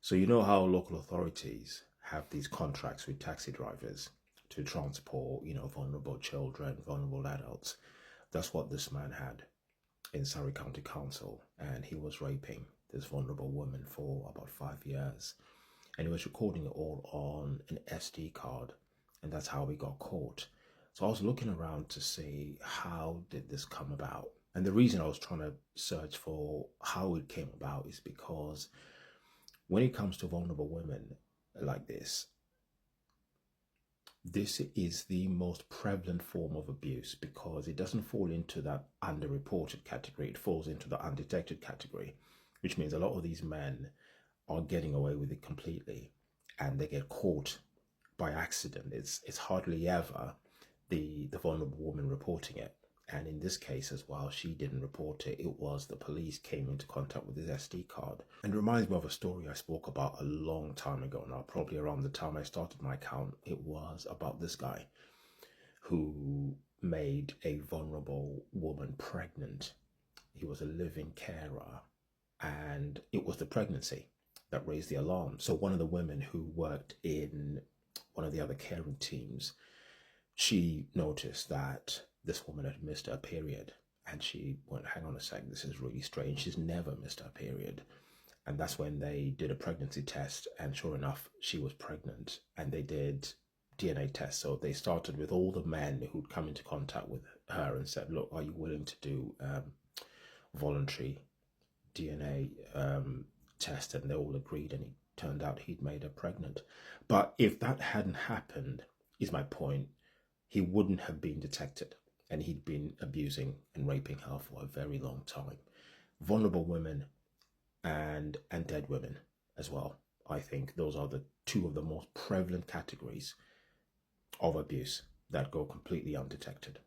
So you know how local authorities have these contracts with taxi drivers to transport, vulnerable children, vulnerable adults. That's what this man had in Surrey County Council, and he was raping this vulnerable woman for about 5 years. And he was recording it all on an SD card, and that's how he got caught. So I was looking around to see how did this come about. And the reason I was trying to search for how it came about is because when it comes to vulnerable women like this is the most prevalent form of abuse because it doesn't fall into that underreported category. It falls into the undetected category, which means a lot of these men are getting away with it completely and they get caught by accident. It's hardly ever the vulnerable woman reporting it. And in this case as well, she didn't report it. It was the police came into contact with his SD card. And it reminds me of a story I spoke about a long time ago now, probably around the time I started my account. It was about this guy who made a vulnerable woman pregnant. He was a living carer, and it was the pregnancy that raised the alarm. So one of the women who worked in one of the other caring teams, she noticed that this woman had missed her period, and she went, hang on a sec, this is really strange, she's never missed her period. And that's when they did a pregnancy test, and sure enough, she was pregnant. And they did DNA tests. So they started with all the men who'd come into contact with her and said, look, are you willing to do voluntary DNA test? And they all agreed, and it turned out he'd made her pregnant. But if that hadn't happened, is my point, he wouldn't have been detected, and he'd been abusing and raping her for a very long time. Vulnerable women and dead women as well. I think those are the two of the most prevalent categories of abuse that go completely undetected.